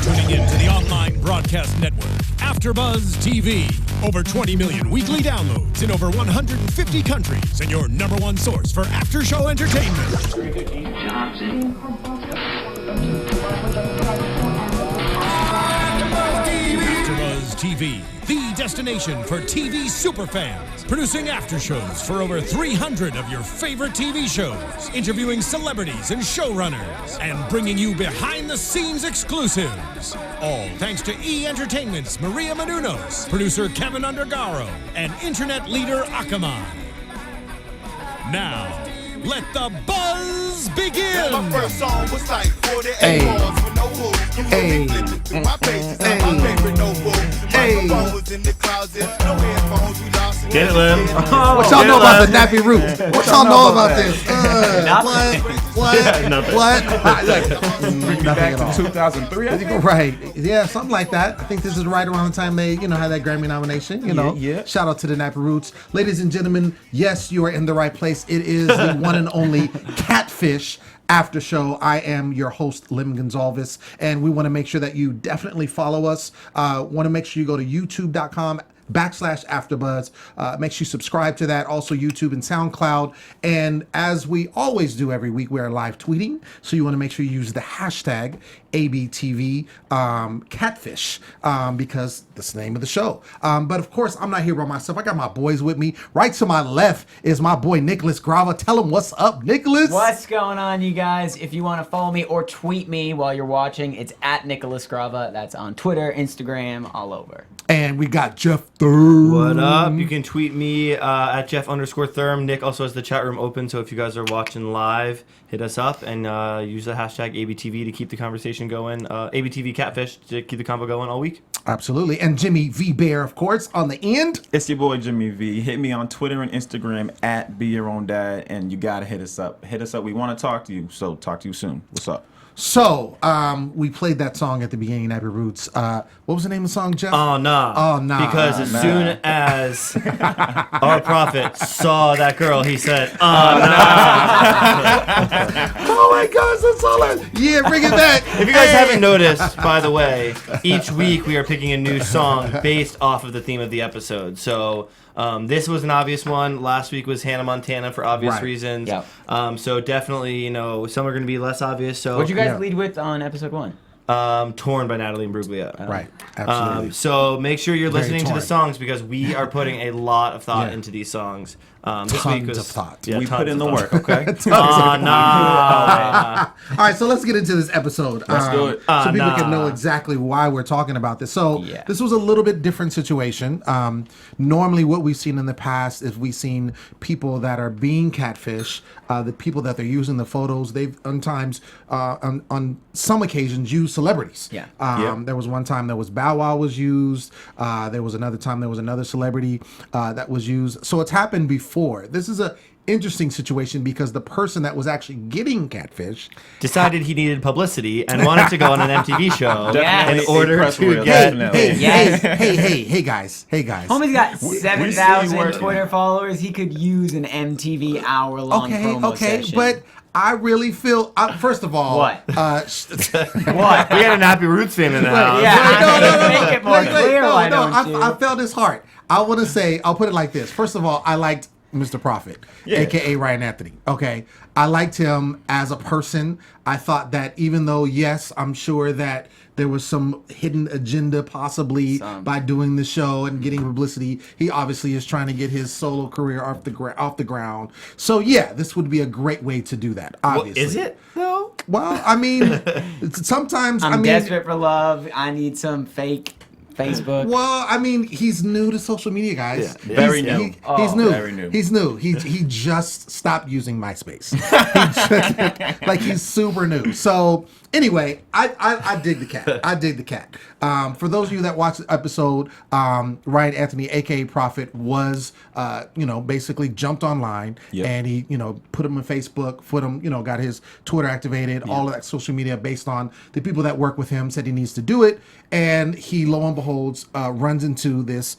tuning in to the online broadcast network, AFTERBUZZ TV. Over 20 million weekly downloads in over 150 countries, and your number one source for after-show entertainment. AFTERBUZZ TV, the destination for TV superfans. Producing aftershows for over 300 of your favorite TV shows. Interviewing celebrities and showrunners. And bringing you behind-the-scenes exclusives. All thanks to E! Entertainment's Maria Menounos, producer Kevin Undergaro, and internet leader Akamai. Now, let the buzz begin! My first song was like 48 bars for no hook. Hey, my pages on my favorite notebook. My phone was in the closet. No headphones, we lost it. Get it, Lim. What y'all know about the nappy roots? What y'all know about this? Bring me back to 2003, I think. Right. Yeah, something like that. I think this is right around the time they, had that Grammy nomination, Yeah. Shout out to the Nappy Roots. Ladies and gentlemen, yes, you are in the right place. It is the one and only Catfish After Show. I am your host, Lem Gonsalves, and we want to make sure that you definitely follow us. Want to make sure you go to youtube.com/AfterBuzz. Make sure you subscribe to that. Also YouTube and SoundCloud. And as we always do every week, we are live tweeting. So you want to make sure you use the hashtag ABTV Catfish because that's the name of the show. But of course, I'm not here by myself. I got my boys with me. Right to my left is my boy Nicholas Grava. Tell him what's up, Nicholas. What's going on, you guys? If you want to follow me or tweet me while you're watching, it's at Nicholas Grava. That's on Twitter, Instagram, all over. And we got Jeff Thurm. What up? You can tweet me at Jeff_Thurm. Nick also has the chat room open, so if you guys are watching live, hit us up and use the hashtag ABTV to keep the conversation going. ABTV Catfish to keep the convo going all week. Absolutely. And Jimmy Vibert, of course, on the end. It's your boy Jimmy V. Hit me on Twitter and Instagram at Be Your Own Dad, and you gotta hit us up. Hit us up. We want to talk to you, so talk to you soon. What's up? So, we played that song at the beginning, Nappy Roots. What was the name of the song, Jeff? Oh, nah. Oh, nah. Because as soon as our prophet saw that girl, he said, oh, nah. Oh, my gosh, that's all Yeah, bring it back. If you guys haven't noticed, by the way, each week we are picking a new song based off of the theme of the episode. So this was an obvious one. Last week was Hannah Montana for obvious reasons. Yep. So definitely, some are going to be less obvious. So What'd you guys lead with on episode 1? Torn by Natalie Imbruglia. Right, absolutely. So make sure you're listening to torn. the songs because we are putting a lot of thought into these songs. This week was, of thought. Yeah, We tons put in of the thought. work, okay? Nah. All right, so let's get into this episode. Let's do it. So people can know exactly why we're talking about this. So this was a little bit different situation. Normally what we've seen in the past is we've seen people that are being catfish, the people that they're using the photos, they've sometimes, on some occasions, used celebrities. Yeah. There was one time that was Bow Wow was used. There was another time there was another celebrity that was used. So it's happened before. This is a interesting situation because the person that was actually getting catfish Decided he needed publicity and wanted to go on an MTV show Definitely in order a to press get. reel. hey guys. Homie's got see you 7,000 working. Twitter followers. He could use an MTV hour-long promo session. But I really feel first of all, What? what? We got a Nappy Roots fan in the house. Yeah, make it more clear. Why don't you? I felt his heart. I want to say, I'll put it like this. First of all, I liked Mr. Prophet, aka Ryan Anthony. Okay, I liked him as a person. I thought that even though, yes, I'm sure that there was some hidden agenda possibly by doing the show and getting publicity, he obviously is trying to get his solo career off the ground. So yeah, this would be a great way to do that. Obviously, Is it though? Well, I mean, sometimes I'm desperate for love. I need some fake Facebook. Well, I mean, he's new to social media, guys. Yeah. Very new. He's new. Very new. He's new. He just stopped using MySpace. He's super new. So anyway, I dig the cat. I dig the cat. For those of you that watched the episode, Ryan Anthony, aka Prophet, was basically jumped online and he put him on Facebook, got his Twitter activated, all of that social media based on the people that work with him said he needs to do it, and he lo and behold runs into this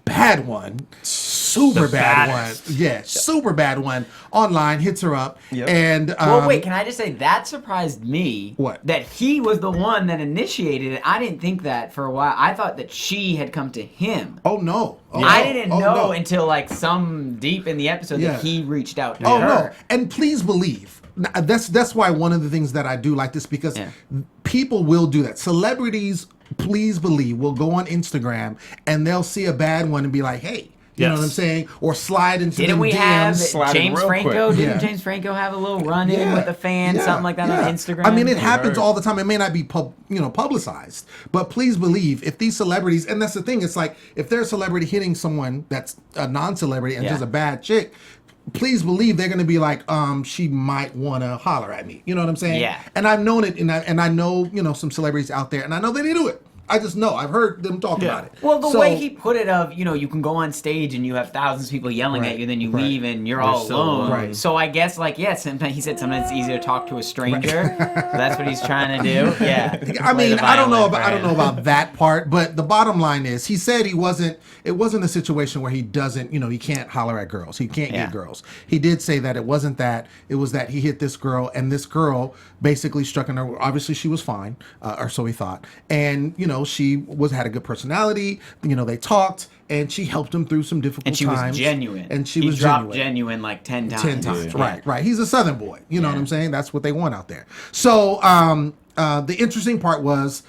bad one, super bad one. Yeah, super bad one online, hits her up. Yep. And Well, wait, can I just say that surprised me? What? That he was the one that initiated it. I didn't think that for a while. I thought that she had come to him. oh no. Oh, I no. didn't Oh, know no. until like some deep in the episode Yeah. that he reached out to Oh her. no! And please believe that's why one of the things that I do like this, because people will do that. Celebrities, please believe, will go on Instagram and they'll see a bad one and be like, "Hey." You know what I'm saying? Or slide into Didn't them we DMs. have sliding James real Franco? quick. Didn't Yeah. James Franco have a little run-in with a fan, something like that on Instagram? I mean, it happens all the time. It may not be publicized, but please believe, if these celebrities, and that's the thing, it's like if they're a celebrity hitting someone that's a non-celebrity and just a bad chick, please believe they're going to be like, she might want to holler at me. You know what I'm saying? Yeah. And I've known it, and I know, some celebrities out there, and I know they do it. I just know. I've heard them talk about it. Well, the So- way he put it of, you can go on stage and you have thousands of people yelling Right, at you, then you right. leave and you're all still alone. alone. Right. So I guess, sometimes he said sometimes it's easier to talk to a stranger. So that's what he's trying to do. Yeah. I mean, I don't know Violent, about that part, but the bottom line is, he said it wasn't a situation where he doesn't, he can't holler at girls. He can't get girls. He did say that it wasn't that. It was that he hit this girl, and this girl basically struck on her. Obviously, she was fine, or so he thought. And, she had a good personality. They talked, and she helped him through some difficult times. And she was genuine. And she he was dropped genuine. like 10 times. 10 times. Yeah. Right. He's a Southern boy. You know what I'm saying? That's what they want out there. So, the interesting part was,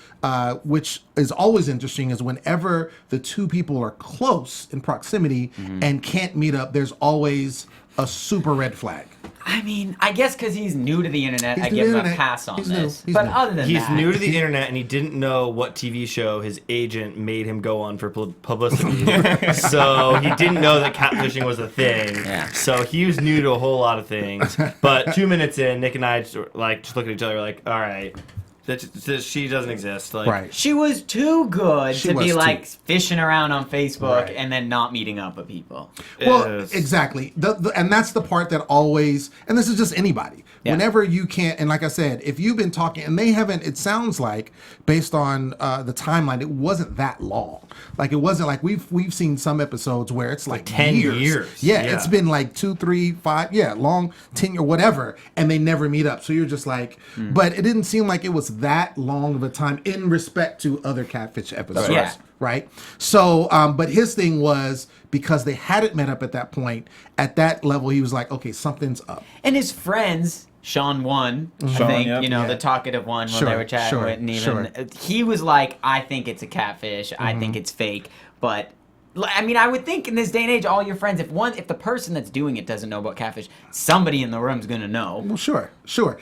which is always interesting, is whenever the two people are close in proximity and can't meet up, there's always a super red flag. I mean, I guess because he's new to the internet, I new give to him the a internet. pass on He's new. this. He's But new. other than He's that, new to the internet, and he didn't know what TV show his agent made him go on for publicity. So he didn't know that catfishing was a thing. Yeah. So he was new to a whole lot of things. But 2 minutes in, Nick and I just look at each other like, all right, she doesn't exist. Like, Right. she was too good She to be was too- fishing around on Facebook Right. and then not meeting up with people. Well, Yes. exactly. And that's the part that always, and this is just anybody. Yeah. Whenever you can't, and like I said, if you've been talking, and they haven't, it sounds like, based on the timeline, it wasn't that long. Like, it wasn't like we've seen some episodes where it's like 10 years. Yeah, Yeah. it's been like 2, 3, 5, long 10 or whatever, and they never meet up. So you're just like, but it didn't seem like it was that long of a time in respect to other Catfish episodes. Yeah. Right. So, but his thing was, because they hadn't met up at that point, at that level, he was like, okay, something's up. And his friends, Sean one, I Sean, think, yep. the talkative one when they were chatting with, and even he was like, I think it's a catfish. I think it's fake. But I mean, I would think in this day and age, all your friends, if the person that's doing it doesn't know about catfish, somebody in the room's gonna know. Well, sure. So-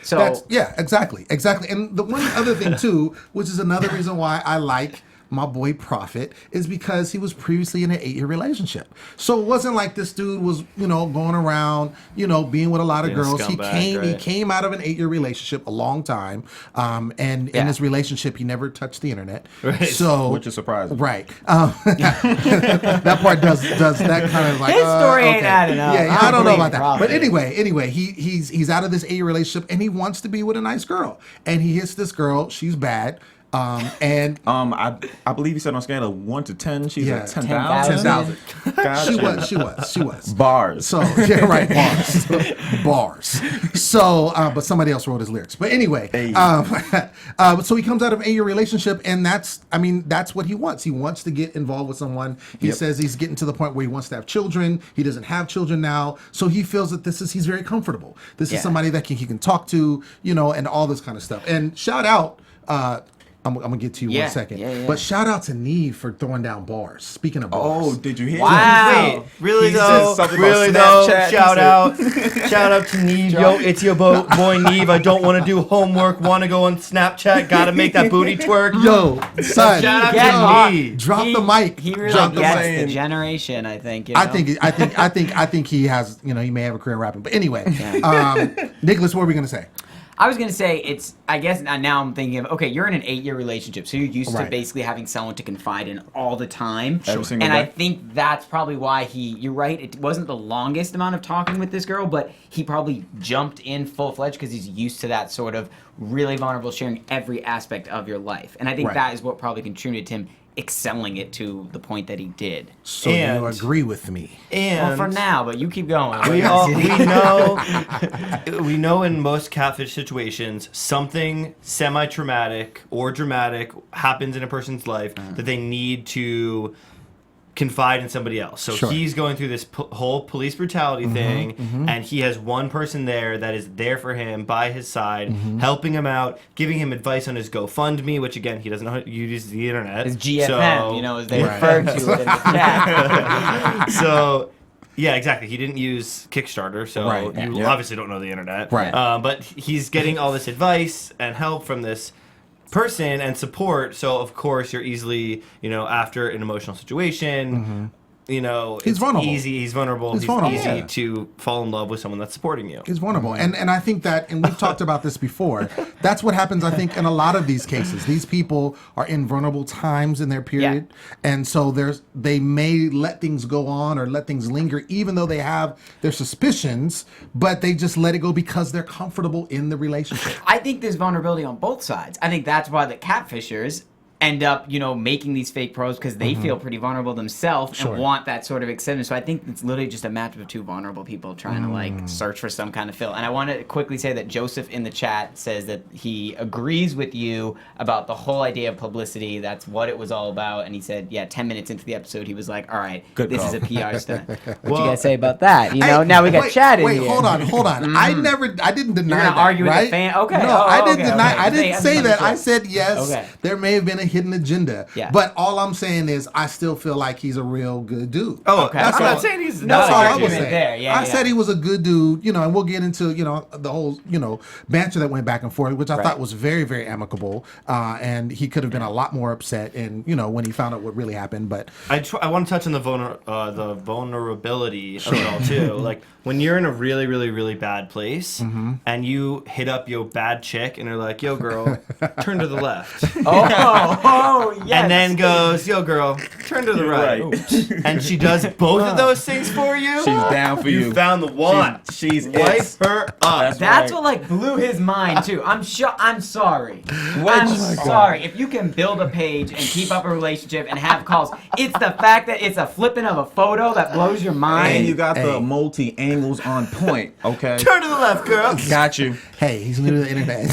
Exactly. And the one other thing too, which is another reason why I like my boy Prophet, is because he was previously in an 8-year relationship. So it wasn't like this dude was, going around, being with a lot of Being a girls. scumbag, He right. came out of an 8-year relationship a long time. And in his relationship, he never touched the internet. Right. So, Which is surprising. Right. That part does that kind of like His story ain't okay. adding up. Yeah, I I don't know believe about that. Prophet. But anyway, he's out of this 8-year relationship, and he wants to be with a nice girl. And he hits this girl. She's bad. And I believe he said on a scale of 1 to 10, she's Yeah, at 10,000. 10,000. Gotcha. she was. Bars. So yeah, right, bars. So, but somebody else wrote his lyrics. But anyway, Hey. so he comes out of an 8-year relationship, and that's what he wants. He wants to get involved with someone. He says he's getting to the point where he wants to have children. He doesn't have children now, so he feels that he's very comfortable. This is somebody that he can talk to, and all this kind of stuff. And shout out. I'm gonna get to you one second. Yeah. But shout out to Nev for throwing down bars. Speaking of bars. Oh, did you hear Wow. Wait, really He though? said something about Really though? Snapchat. Shout out to Neve. Yo, it's your boy Neve. I don't want to do homework. Want to go on Snapchat. Got to make that booty twerk. Yo, son, Shout out Get to hot. Neve. drop the mic. He really Drop the gets mic. the generation, I think. I think he has. He may have a career rapping. But anyway, Nicholas, what were we gonna say? I was going to say I guess now I'm thinking of, okay, you're in an 8-year relationship, so you're used to Right. basically having someone to confide in all the time. Every single and day. I think that's probably why you're right, it wasn't the longest amount of talking with this girl, but he probably jumped in full-fledged because he's used to that sort of really vulnerable sharing every aspect of your life. And I think Right. that is what probably contributed to him excelling it to the point that he did. So you agree with me? And Well, for now, but you keep going. we know in most catfish situations something semi-traumatic or dramatic happens in a person's life that they need to confide in somebody else. So he's going through this whole police brutality thing, and he has one person there that is there for him by his side, helping him out, giving him advice on his GoFundMe, which again he doesn't know how to use the internet. His GFM, as they referred to it in the chat. So. Yeah, exactly. He didn't use Kickstarter, so you obviously don't know the internet. Right. But he's getting all this advice and help from this person and support. So of course you're easily, after an emotional situation, he's vulnerable. He's vulnerable. He's easy to fall in love with someone that's supporting you. He's vulnerable. And I think that, and we've talked about this before, that's what happens, I think, in a lot of these cases. These people are in vulnerable times in their period. Yeah. And so they may let things go on or let things linger, even though they have their suspicions, but they just let it go because they're comfortable in the relationship. I think there's vulnerability on both sides. I think that's why the catfishers end up, making these fake pros because they feel pretty vulnerable themselves and want that sort of acceptance. So I think it's literally just a match of two vulnerable people trying to search for some kind of fill. And I want to quickly say that Joseph in the chat says that he agrees with you about the whole idea of publicity. That's what it was all about. And he said, 10 minutes into the episode, he was like, all right, this is a PR stunt. What you guys say about that? Now we got Chad in here. Wait, hold on. I didn't deny that. Argue with the fan? Okay. No, I didn't deny. Okay. I didn't say that. I said yes. Okay. There may have been a hidden agenda. Yeah. But all I'm saying is I still feel like he's a real good dude. Oh, okay. I'm not saying he's that's all I was saying. There. I said he was a good dude, and we'll get into, the whole, banter that went back and forth, which I thought was very, very amicable. And he could have been a lot more upset and, when he found out what really happened. But I want to touch on the vulnerability of it all too. Like when you're in a really, really, really bad place and you hit up your bad chick and they're like, yo girl, turn to the left. Oh, yes. And then goes, yo girl, turn to the right. And she does both of those things for you. She's down for you. You found the one. She's wipe her up. That's what blew his mind too. I'm sorry. I'm sorry. If you can build a page and keep up a relationship and have calls, it's the fact that it's a flipping of a photo that blows your mind. And you got the multi angles on point. Okay. Turn to the left, girl. Got you. Hey, he's new to the internet.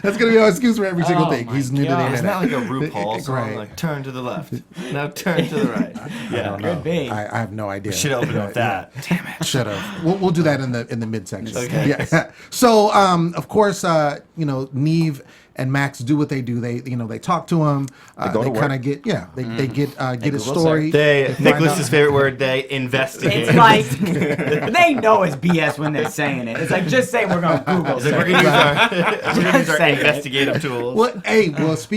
That's gonna be our excuse for every single thing. He's new to the internet. It's not like a RuPaul song, like turn to the left. Now turn to the right. Yeah, could be. I have no idea. Should have opened with that. Damn it. Should have. We'll do that in the midsection. Okay. Yeah. So of course, Nev and Max do what they do. They talk to him. They kind of get they get his story. Nicholas's favorite word. They investigate. It's like they know it's BS when they're saying it. It's like just say we're gonna Google. It's like we're gonna use our investigative tools.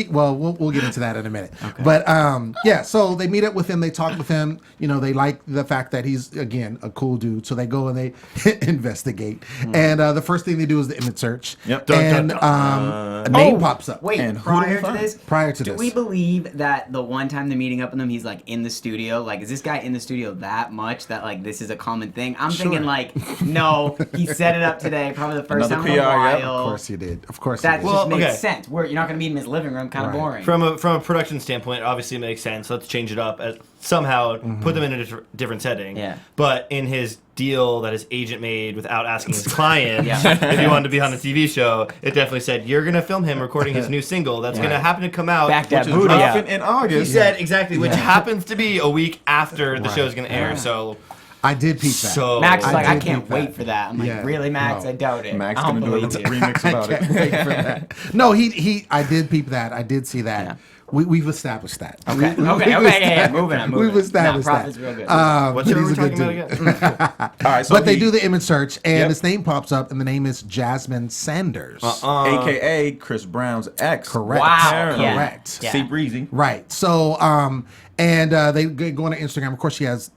Well, we'll get into that in a minute. Okay. But so they meet up with him. They talk with him. They like the fact that he's again a cool dude. So they go and they investigate. And the first thing they do is the image search. Yep. A name pops up. Wait, and prior to this, do we believe that the one time they're meeting up with him, he's in the studio? Is this guy in the studio that much that this is a common thing? I'm thinking no, he set it up today, probably the first time in a while. Yeah, of course he did. That just makes sense. You're not going to meet him in his living room, kind of boring. From a production standpoint, obviously it makes sense. Let's change it up. Somehow put them in a different setting. Yeah. But in his deal that his agent made without asking his client if he wanted to be on the TV show, it definitely said you're gonna film him recording his new single that's gonna happen to come out back that booty in August. He said exactly, which happens to be a week after the show's gonna air. So I did peep that. So Max is I can't wait for that. I'm really, Max? No. I doubt it. Max gonna do a remix about it. No, I did peep that. I did see that. Yeah. We've established that. Okay. Moving on. We've established that. Is real good. What show are we talking about again? All right, so but they do the image search, and his name pops up, and the name is Jasmine Sanders, AKA Chris Brown's ex. Correct. Wow. Correct. Yeah. See Breezy. Right. So, And they go on to Instagram. Of course, she has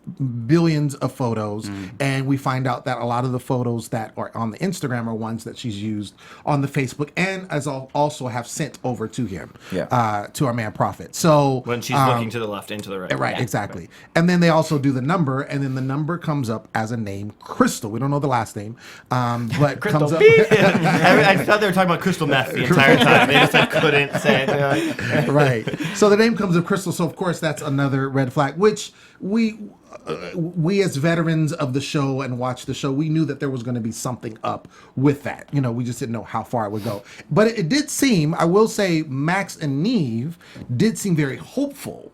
billions of photos, and we find out that a lot of the photos that are on the Instagram are ones that she's used on the Facebook, and as also have sent over to him, to our man Prophet. So when she's looking to the left and to the right. Right, exactly. And then they also do the number, and then the number comes up as a name, Crystal. We don't know the last name, but comes up. I thought they were talking about crystal meth the entire time. They just couldn't say it. Right. So the name comes up Crystal. So of course that's another red flag, which we as veterans of the show and watch the show, we knew that there was going to be something up with that. You know, we just didn't know how far it would go. But it did seem, I will say, Max and Nev did seem very hopeful.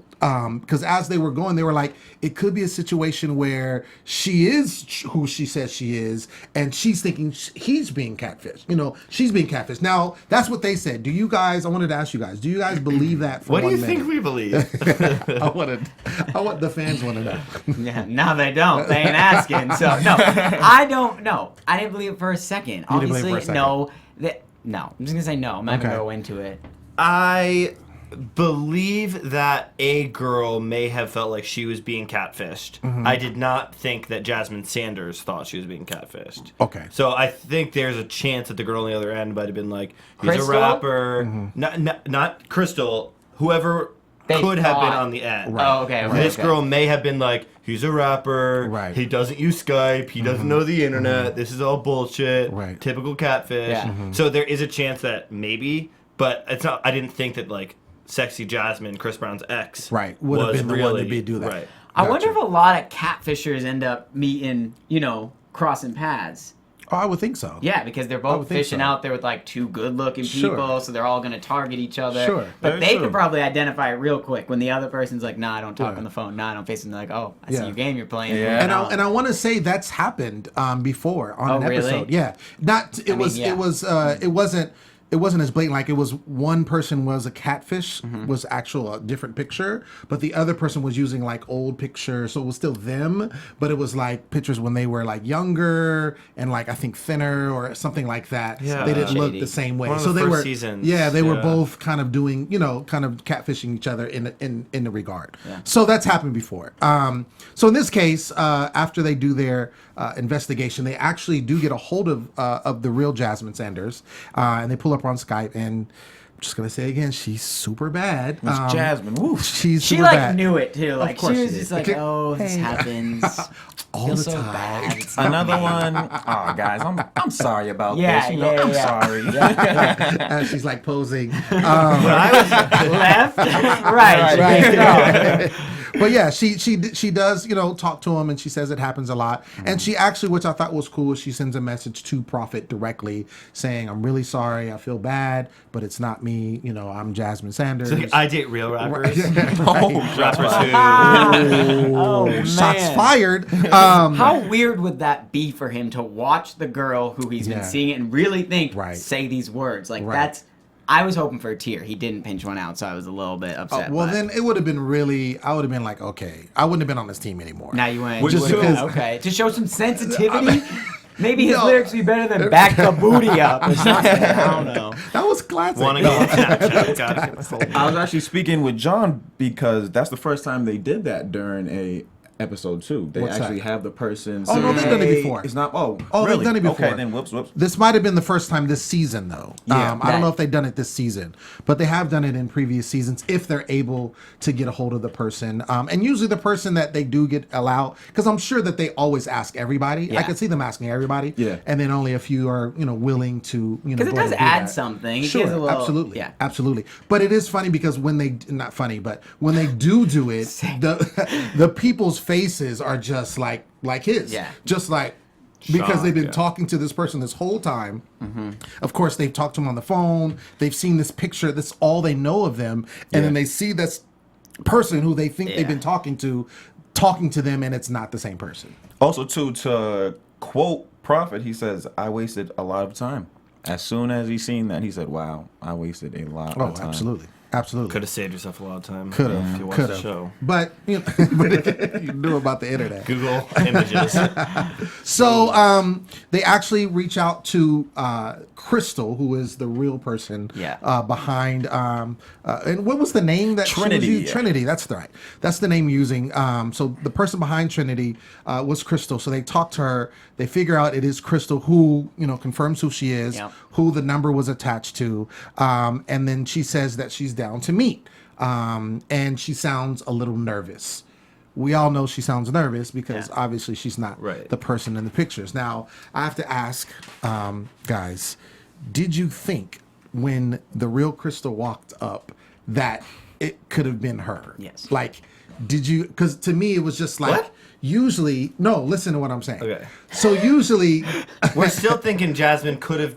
Because as they were going, they were like, it could be a situation where she is who she says she is, and she's thinking he's being catfished. You know, she's being catfished. Now, that's what they said. Do you guys, I wanted to ask you guys, do you guys believe that for what 1 do you minute? think we believe? I want the fans want to know. Yeah, no, they don't. They ain't asking. So, no, I don't know. I didn't believe it for a second. You didn't believe Obviously, it for a second. no. I'm just going to say no. I'm not going to go into it. I believe that a girl may have felt like she was being catfished. I did not think that Jasmine Sanders thought she was being catfished. Okay. So I think there's a chance that the girl on the other end might have been like, he's Crystal? a rapper. Not Crystal. Whoever could have been on the end. Right. Oh, okay. This girl may have been like, he's a rapper. Right. He doesn't use Skype. He doesn't know the internet. This is all bullshit. Right. Typical catfish. Yeah. So there is a chance that maybe, but it's not. I didn't think that like Sexy Jasmine, Chris Brown's ex, Would have been the one to do that. Right. I wonder if a lot of catfishers end up meeting, crossing paths. Oh, I would think so. Yeah, because they're both fishing out there with like two good-looking people, so they're all going to target each other. Sure. But they can probably identify it real quick when the other person's like, "Nah, I don't talk on the phone. Nah, I don't face them." They're like, "Oh, I see your game you're playing." Yeah. And I want to say that's happened before on an really? episode. Yeah, it wasn't as blatant. Like, it was one person was a catfish, was a different picture, but the other person was using like old pictures, so it was still them, but it was like pictures when they were like younger and like I think thinner or something like that. Yeah. They didn't look the same way. One of So the they first were seasons. they were both kind of doing, kind of catfishing each other in the regard. Yeah. So that's happened before. So in this case, after they do their investigation, they actually do get a hold of the real Jasmine Sanders, and they pull up on Skype. And I'm just gonna say again, she's super bad. It's Jasmine. Woo. She's She super like bad. knew it too. Like she course was she just did. like, "Oh, this happens all Feels the so time. bad. It's Another one. Oh, guys, I'm sorry about Yeah, this. yeah, I'm yeah. sorry. And she's like posing. left, right. But yeah, she does, talk to him, and she says it happens a lot. And she actually, which I thought was cool, she sends a message to Prophet directly saying, "I'm really sorry, I feel bad, but it's not me. I'm Jasmine Sanders." So I date real rappers. Oh, Rappers who. Oh man. Shots fired. How weird would that be for him to watch the girl who he's been seeing and really think, say these words? Like that's. I was hoping for a tear. He didn't pinch one out, so I was a little bit upset. Then it would have been I would have been like, okay, I wouldn't have been on this team anymore. Now you went Just because- okay to show some sensitivity. Maybe his lyrics would be better than "back the booty up" or something. I don't know. That was classic. Want to go on Snapchat? Gotta get my phone. I was actually speaking with John because that's the first time they did that during a episode 2. They What's actually that? have the person. Oh, no, say, they've done it "Hey," before. It's not. Oh, They've really? done it before. Okay, then whoops. This might have been the first time this season, though. Yeah. I don't know if they've done it this season, but they have done it in previous seasons if they're able to get a hold of the person. And usually the person that they do get allowed, because I'm sure that they always ask everybody. Yeah. I can see them asking everybody. Yeah. And then only a few are, willing to, Because it go ahead does and do add that. something. It Sure, gives a little, absolutely. Yeah. Absolutely. But it is funny because when they, not funny, but when they do it, the people's faces are just like his. Yeah. Just like, because they've been yeah. talking to this person this whole time. Of course, they've talked to him on the phone. They've seen this picture. That's all they know of them. And then they see this person who they think they've been talking to them, and it's not the same person. Also, too, to quote Prophet, he says, "I wasted a lot of time." As soon as he seen that, he said, "Wow, I wasted a lot of time." Absolutely. Absolutely. Could have saved yourself a lot of time. Could if have. you watched Could the have. show. But you know, you knew about the internet. Google images. So they actually reach out to Crystal, who is the real person behind. And what was the name that Trinity? She was using? Trinity. That's right. That's the name using. So the person behind Trinity was Crystal. So they talk to her. They figure out it is Crystal, who confirms who she is, who the number was attached to, and then she says that she's down to meet. And she sounds a little nervous. We all know she sounds nervous because obviously she's not the person in the pictures. Now, I have to ask, guys, did you think when the real Crystal walked up that it could have been her? Yes. Like, did you? Because to me, it was just like, usually, no, listen to what I'm saying. Okay. So usually. We're still thinking Jasmine could have.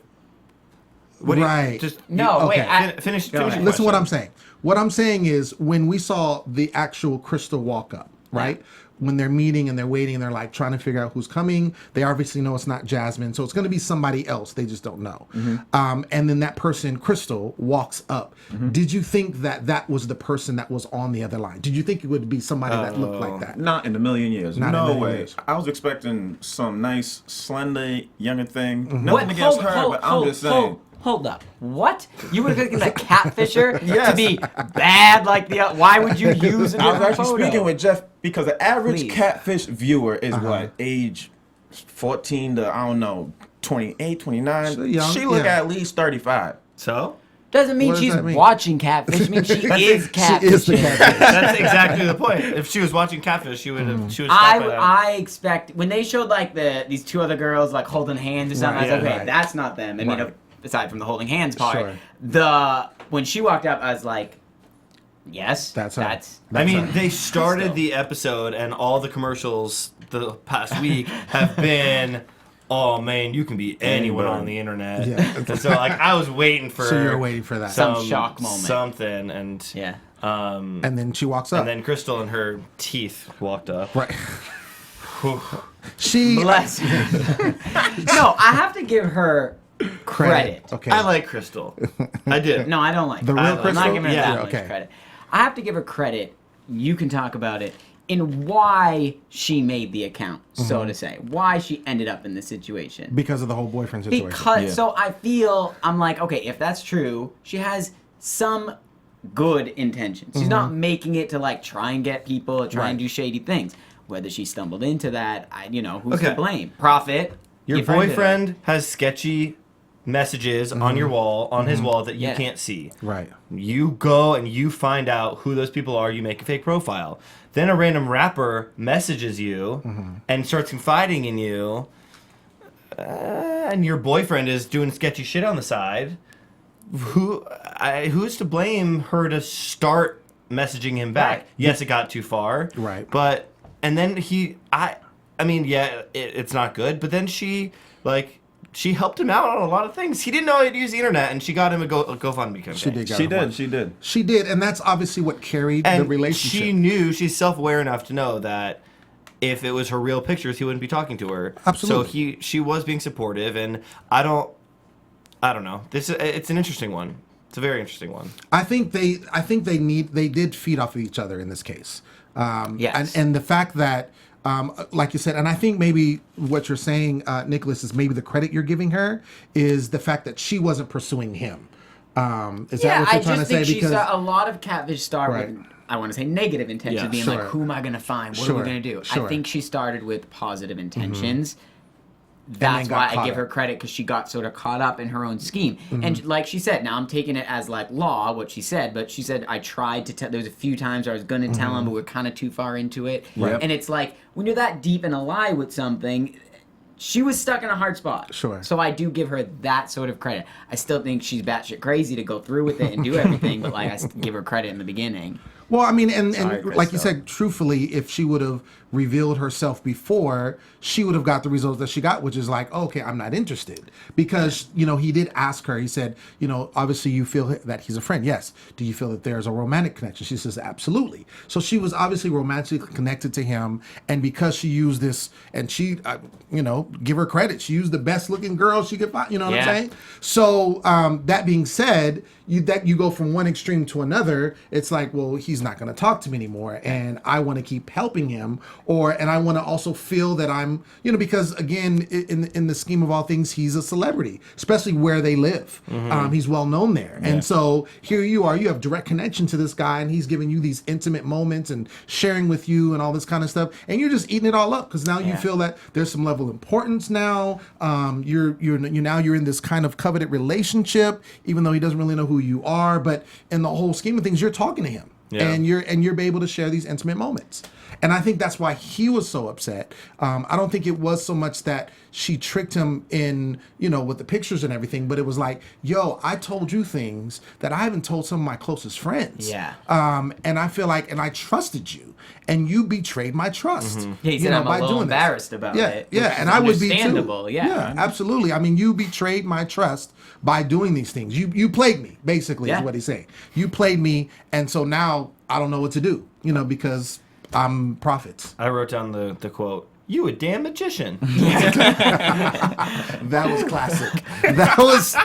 Right. Finish. Listen to what I'm saying. What I'm saying is when we saw the actual Crystal walk up, right? When they're meeting and they're waiting and they're like trying to figure out who's coming, they obviously know it's not Jasmine, so it's going to be somebody else. They just don't know. And then that person, Crystal, walks up. Did you think that that was the person that was on the other line? Did you think it would be somebody that looked like that? Not in a million years. Not in a no million way. years. I was expecting some nice, slender, younger thing. Mm-hmm. Nothing against her, but I'm just saying. Hold up. What? You were thinking the catfisher to be bad like the other? Why would you use a I was different actually photo? speaking with Jeff because the average Please. catfish viewer is what? Age 14 to, I don't know, 28, 29. So young, she look at least 35. So? Doesn't mean What does she's that mean? watching catfish. It means she is catfish. She is the catfish. That's exactly the point. If she was watching Catfish, she would have. She would stop by that. I expect when they showed like these two other girls like holding hands or something. Right, I was like, yeah, okay, that's not them. I mean, Right. aside from the holding hands part, Sure. when she walked up, I was like, yes, That's her. I mean, they started the episode, and all the commercials the past week have been, "Oh man, you can be anyone on the internet." Yeah. And so, like, I was waiting for. So you're waiting for that. Some shock moment. something, and yeah. And then she walks up. and then Crystal and her teeth walked up. Right. She. Bless her. No, I have to give her credit. Okay. I like Crystal. I do. No, I don't like The her. real I'm not Crystal? giving her Yeah, that okay. much credit. I have to give her credit. You can talk about it in why she made the account, so to say. Why she ended up in this situation. Because of the whole boyfriend situation. Because so I feel I'm like, okay, if that's true, she has some good intentions. She's not making it to like try and get people or try and do shady things. Whether she stumbled into that, who's to blame? Profit. Your If I did it. boyfriend has sketchy messages on your wall, on his wall, that you can't see. Right. You go and you find out who those people are. You make a fake profile. Then a random rapper messages you and starts confiding in you. And your boyfriend is doing sketchy shit on the side. Who's to blame her to start messaging him back? Right. Yes, it got too far. Right. But and then it's not good. But then she helped him out on a lot of things. He didn't know how to use the internet, and she got him a GoFundMe campaign. She did. She did. And that's obviously what carried And the relationship. she knew, she's self-aware enough to know that if it was her real pictures, he wouldn't be talking to her. Absolutely. So she was being supportive, and I don't know. It's an interesting one. It's a very interesting one. I think they did feed off of each other in this case. Yes. And the fact that, like you said, and I think maybe what you're saying, Nicholas, is maybe the credit you're giving her is the fact that she wasn't pursuing him. Is that what you're trying to say? Because a lot of catfish start with, I want to say negative intentions, being sure. like, who am I going to find? What are we going to do? Sure. I think she started with positive intentions. That's why I give her credit, because she got sort of caught up in her own scheme. And like she said, now I'm taking it as like law, what she said, but she said, I tried to tell, there was a few times where I was going to tell him, but we're kind of too far into it. Yep. And it's like, when you're that deep in a lie with something, she was stuck in a hard spot. Sure. So I do give her that sort of credit. I still think she's batshit crazy to go through with it and do everything, but like I give her credit in the beginning. Well, I mean, and Sorry, like you Crystal. said, truthfully, if she would have revealed herself before, she would have got the results that she got, which is like, okay, I'm not interested. Because, you know, he did ask her, he said, you know, obviously you feel that he's a friend. Yes. Do you feel that there's a romantic connection? She says, absolutely. So she was obviously romantically connected to him. And because she used this, and she, you know, give her credit, she used the best looking girl she could find, you know what I'm saying? So that being said, you go from one extreme to another, it's like, well, he's not going to talk to me anymore, and I want to keep helping him, and I want to also feel that I'm, you know, because again, in the scheme of all things, he's a celebrity, especially where they live. He's well known there, and so here you are, you have direct connection to this guy, and he's giving you these intimate moments and sharing with you and all this kind of stuff, and you're just eating it all up because now you feel that there's some level of importance now. You're in this kind of coveted relationship, even though he doesn't really know who you are, but in the whole scheme of things, you're talking to him, and you're able to share these intimate moments. And I think that's why he was so upset. I don't think it was so much that she tricked him in, you know, with the pictures and everything, but it was like, yo, I told you things that I haven't told some of my closest friends. Yeah. And I feel like, and I trusted you, and you betrayed my trust. Yeah, he said, I'm a little embarrassed about it. Yeah, and I would be too. Understandable, Yeah, absolutely. I mean, you betrayed my trust by doing these things. You played me, basically, is what he's saying. You played me, and so now I don't know what to do, you know, because I'm prophets. I wrote down the quote, "You a damn magician." That was classic. That was,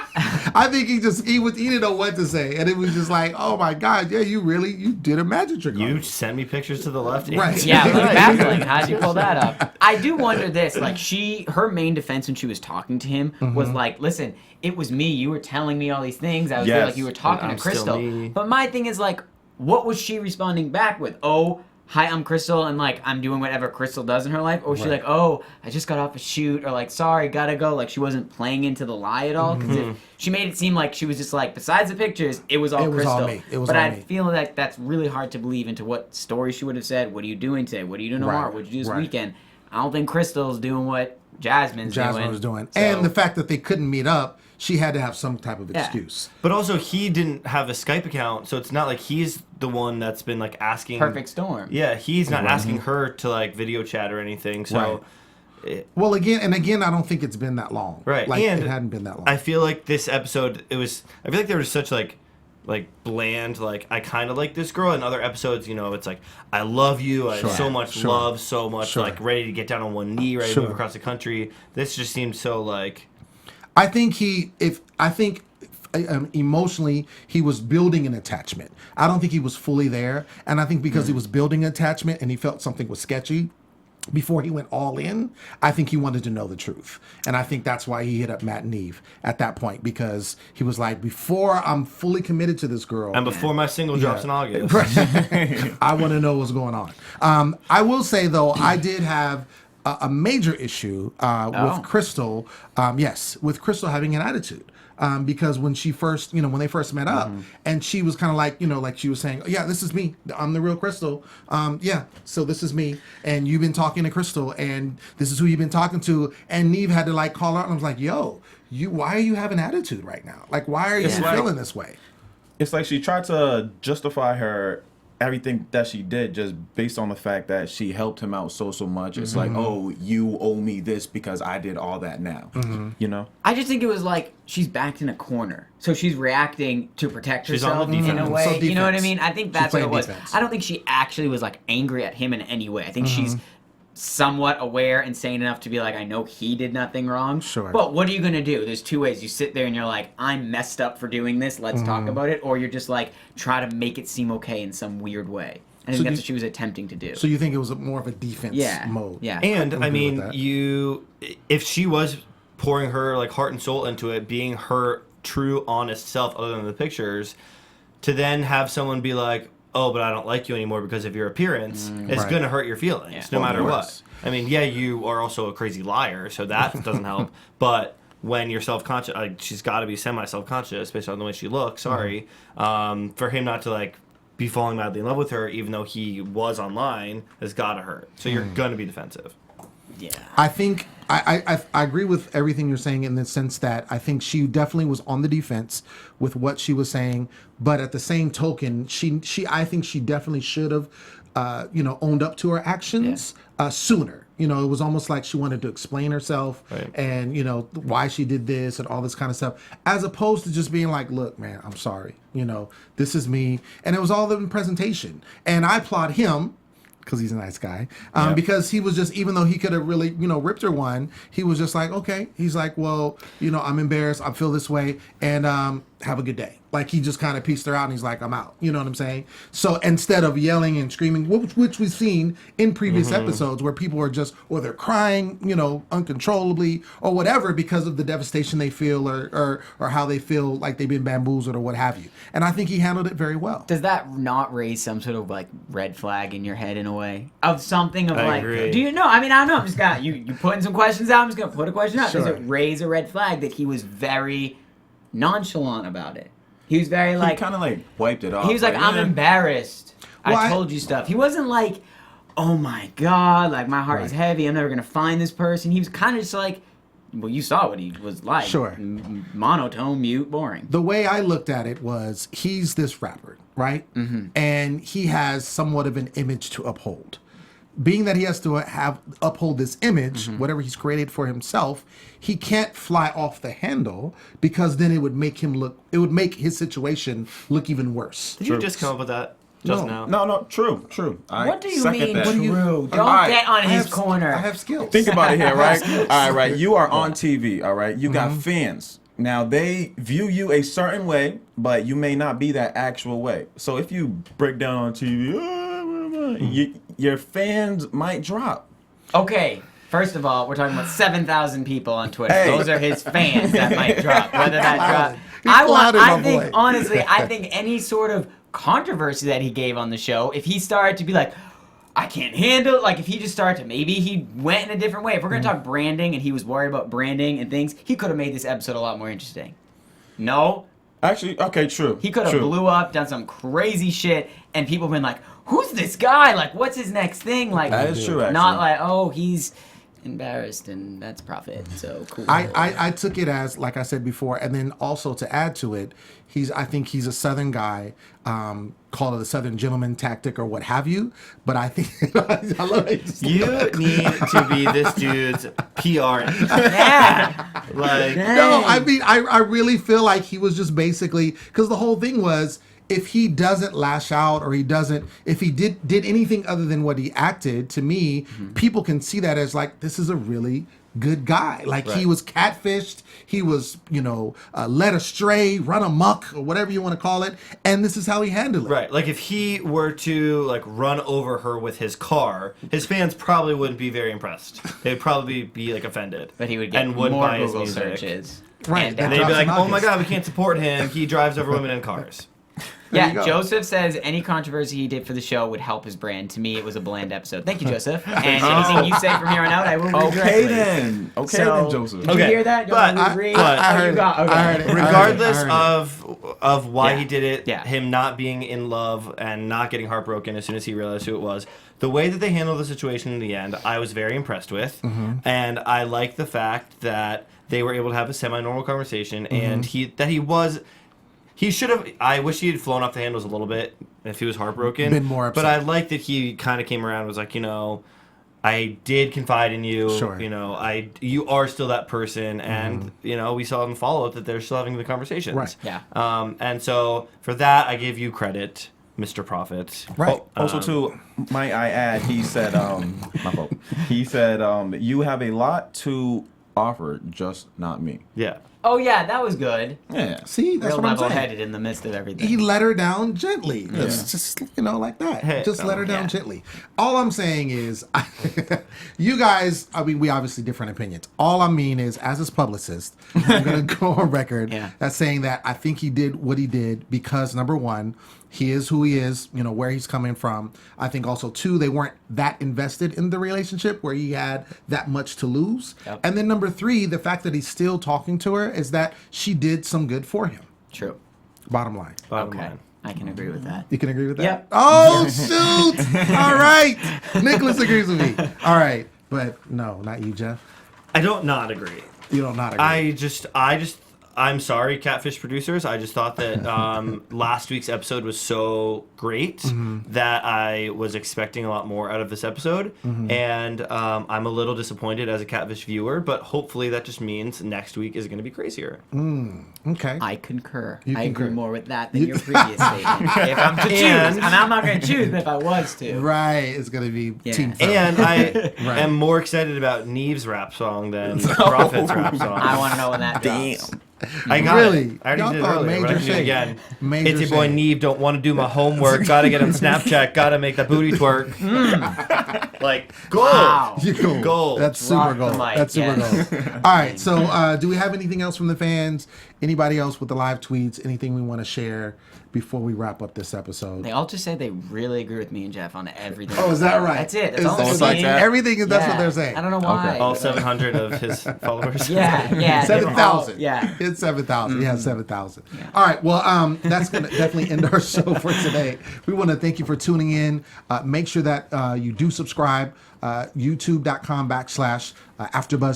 I think he didn't know what to say. And it was just like, oh my God, yeah, you did a magic trick. You sent me pictures to the left. Right. Yeah, it was baffling. How'd you pull that up? I do wonder this. Like, her main defense when she was talking to him was like, listen, it was me. You were telling me all these things. I was there like you were talking to Crystal. But my thing is like, what was she responding back with? Oh, hi, I'm Crystal, and like I'm doing whatever Crystal does in her life, or was she like, oh, I just got off a shoot, or like, sorry, gotta go. Like, she wasn't playing into the lie at all, because if she made it seem like she was just like, besides the pictures, it was all Crystal. All me. It was but all I me. feel like that's really hard to believe into what story she would have said. What are you doing today? What are you doing tomorrow? What did you do this weekend? I don't think Crystal's doing what Jasmine was doing. So, and the fact that they couldn't meet up, she had to have some type of excuse. But also, he didn't have a Skype account, so it's not like he's the one that's been like asking. Perfect storm. Yeah, he's not asking her to like video chat or anything. So, well, again, I don't think it's been that long. Right, like and it hadn't been that long. I feel like this episode, I feel like there was such like bland, like I kind of like this girl. In other episodes, you know, it's like I love you, I have so much love, so much like ready to get down on one knee, ready to move across the country. This just seemed so like. I think emotionally he was building an attachment. I don't think he was fully there, and I think because he was building an attachment and he felt something was sketchy before he went all in, I think he wanted to know the truth, and I think that's why he hit up Matt and Neve at that point, because he was like, before I'm fully committed to this girl And before my single drops in August, I want to know what's going on. I will say though, I did have a major issue with Crystal. With Crystal having an attitude. Because when she first, when they first met up, and she was kind of like, like she was saying, yeah, this is me. I'm the real Crystal. So this is me. And you've been talking to Crystal, and this is who you've been talking to. And Neve had to like call her out, and I was like, yo, why are you having attitude right now? Like, why are you feeling this way? It's like she tried to justify everything that she did just based on the fact that she helped him out so much. It's like, oh, you owe me this because I did all that now. You know? I just think it was like she's backed in a corner. So she's reacting to protect She's on herself the defense. in a way. So You know what I defense. mean? I think that's what it was. Defense. I don't think she actually was like angry at him in any way. I think she's somewhat aware and sane enough to be like, I know he did nothing wrong. Sure. But what are you going to do? There's two ways. You sit there and you're like, I'm messed up for doing this. Let's talk about it. Or you're just like, try to make it seem okay in some weird way. I think that's what she was attempting to do. So you think it was more of a defense mode? Yeah. And I mean, if she was pouring her like heart and soul into it, being her true, honest self, other than the pictures, to then have someone be like, "Oh, but I don't like you anymore because of your appearance," is going to hurt your feelings, no matter what. I mean, yeah, you are also a crazy liar, so that doesn't help. But when you're self-conscious, she's got to be semi-self-conscious based on the way she looks. Sorry, for him not to like be falling madly in love with her, even though he was online, has got to hurt. So you're going to be defensive. Yeah. I think I agree with everything you're saying in the sense that I think she definitely was on the defense with what she was saying, but at the same token, I think she definitely should have, owned up to her actions sooner. It was almost like she wanted to explain herself and, why she did this and all this kind of stuff, as opposed to just being like, look, man, I'm sorry. This is me. And it was all in presentation. And I applaud him because he's a nice guy. Because he was just, even though he could have really, ripped her one, he was just like, okay. He's like, well, I'm embarrassed. I feel this way. And have a good day. Like, he just kind of pieced her out and he's like, I'm out. You know what I'm saying? So instead of yelling and screaming, which we've seen in previous episodes where people are just, or they're crying, uncontrollably or whatever because of the devastation they feel or how they feel like they've been bamboozled or what have you. And I think he handled it very well. Does that not raise some sort of like red flag in your head in a way? Of something of I like, agree. do you know? I mean, I don't know. I'm just gonna, you putting some questions out. I'm just going to put a question out. Sure. Does it raise a red flag that he was very nonchalant about it? He was very like, he kind of like wiped it off. he was like, I'm embarrassed. Well, I told you stuff. He wasn't like, oh my God, like my heart is heavy. I'm never going to find this person. He was kind of just like, well, you saw what he was like. Sure. Monotone, mute, boring. The way I looked at it was, he's this rapper, right? And he has somewhat of an image to uphold. Being that he has to uphold this image, whatever he's created for himself, he can't fly off the handle because then it would make his situation look even worse. Did you just come up with that just now? No, true. What do you second mean that. true? Don't All right, get on his I corner. have skills. Think about it here, right? All right. You are on TV, all right? You got fans. Now, they view you a certain way, but you may not be that actual way. So if you break down on TV, your fans might drop. Okay, first of all, we're talking about 7,000 people on Twitter. Hey. Those are his fans that might drop. Whether that drops, He's flattered, my I think boy. honestly, I think any sort of controversy that he gave on the show, if he started to be like, I can't handle it, like if he just started to, maybe he went in a different way. If we're gonna talk branding and he was worried about branding and things, he could have made this episode a lot more interesting. No. Actually, okay, true. He could have blew up, done some crazy shit, and people have been like, who's this guy? Like, what's his next thing? Like, That is true, actually. Not like, oh, he's embarrassed and that's profit. So cool. I took it as, like I said before, and then also to add to it, I think he's a Southern guy, call it a Southern gentleman tactic or what have you. But I think I love it. You need to be this dude's PR. Yeah. Like, No, I mean, I really feel like he was just basically, because the whole thing was, if he doesn't lash out or if he did anything other than what he acted, to me, people can see that as like, this is a really good guy. Like, he was catfished, he was, led astray, run amok, or whatever you want to call it, and this is how he handled it. right. Like, if he were to like run over her with his car, his fans probably wouldn't be very impressed. They'd probably be like offended. But he would get and wouldn't more buy his Google music. searches. Right. And, And they'd be Drops like, in "Oh my August. God, we can't support him. He drives over women in cars." There you yeah, go. Joseph says any controversy he did for the show would help his brand. To me, it was a bland episode. Thank you, Joseph. And anything you say from here on out, I will read Okay directly. then. Okay So, then, Joseph. Did you hear that? You But want me to read? I Oh, heard you it. got- okay. I heard it. Regardless I heard it. of why Yeah. he did it, Yeah. him not being in love and not getting heartbroken as soon as he realized who it was, the way that they handled the situation in the end, I was very impressed with. And I like the fact that they were able to have a semi-normal conversation, and he should have. I wish he had flown off the handles a little bit if he was heartbroken. Been more upset. But I like that he kind of came around and was like, I did confide in you. Sure. You are still that person, and we saw in the follow up that they're still having the conversations. Right. Yeah. And so for that, I give you credit, Mr. Prophet. Right. Also, too, might I add, he said, my fault. He said, you have a lot to offer, just not me. Yeah. Oh, yeah, that was good. Yeah. See, that's Real what I'm saying. level-headed in the midst of everything. He let her down gently. It's just, like that. Hey, just let her down yeah. gently. All I'm saying is, you guys, I mean, we obviously different opinions. All I mean is, as his publicist, I'm going to go on record that's saying that I think he did what he did because, number one, he is who he is, where he's coming from. I think also, two, they weren't that invested in the relationship where he had that much to lose. Yep. And then number three, the fact that he's still talking to her is that she did some good for him. True. Bottom line. Bottom Okay. line. I can agree with that. You can agree with that? Yep. Oh, shoot. All right. Nicholas agrees with me. All right. But no, not you, Jeff. I don't not agree. You don't not agree. I'm sorry, Catfish producers. I just thought that last week's episode was so great that I was expecting a lot more out of this episode. And I'm a little disappointed as a Catfish viewer, but hopefully that just means next week is going to be crazier. Okay. I concur. You I concur. agree more with that than your previous statement. If I'm to choose, and I'm not going to choose, but if I was to. Right. It's going to be Team Thurm. And I am more excited about Neve's rap song than Prophet's rap song. I want to know when that drops. I got Really? it. I already Y'all did it thought earlier, but I major can do it shade. again. Major It's your boy shade. Neve. Don't want to do my homework. Gotta get on Snapchat. Gotta make that booty twerk. Like gold. Wow. You gold. Gold. That's super Rock the gold. mic, That's super yes. gold. All right. So, do we have anything else from the fans? Anybody else with the live tweets? Anything we want to share before we wrap up this episode? They all just say they really agree with me and Jeff on everything. Oh, is that right? That's it. That's Is all that- I'm it's like saying. that? Everything is that's what they're saying. I don't know why. All 700 of his followers. Yeah. 7,000. Yeah. It's 7,000. Yeah, 7,000. All right. Well, that's going to definitely end our show for today. We want to thank you for tuning in. Make sure that you do subscribe. YouTube.com/AfterBuzz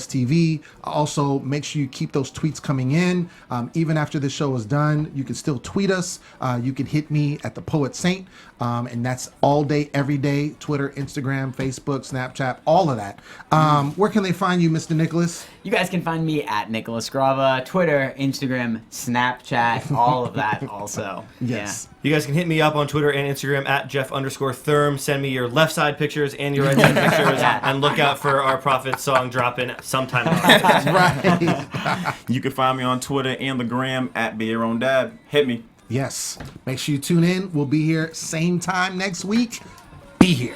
TV. Also, make sure you keep those tweets coming in. Even after the show is done, you can still tweet us. You can hit me at the Poet Saint. And that's all day, every day. Twitter, Instagram, Facebook, Snapchat, all of that. Where can they find you, Mr. Nicholas? You guys can find me at Nicholas Grava, Twitter, Instagram, Snapchat, all of that also. Yes. You guys can hit me up on Twitter and Instagram at Jeff_Thurm. Send me your left side pictures and your right side pictures, and look out for our Prophet song dropping sometime. Right. You can find me on Twitter and the gram at Be Your Own Dad. Hit me. Yes. Make sure you tune in. We'll be here same time next week. Be here.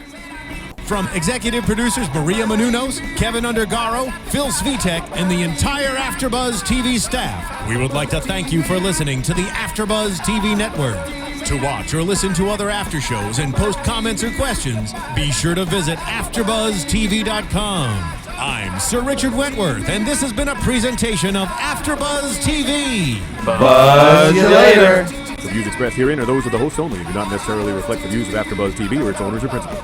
From executive producers Maria Menounos, Kevin Undergaro, Phil Svitek, and the entire AfterBuzz TV staff, we would like to thank you for listening to the AfterBuzz TV network. To watch or listen to other after shows and post comments or questions, be sure to visit AfterBuzzTV.com. I'm Sir Richard Wentworth, and this has been a presentation of AfterBuzz TV. Buzz you later. The views expressed herein are those of the hosts only and do not necessarily reflect the views of AfterBuzz TV or its owners or principals.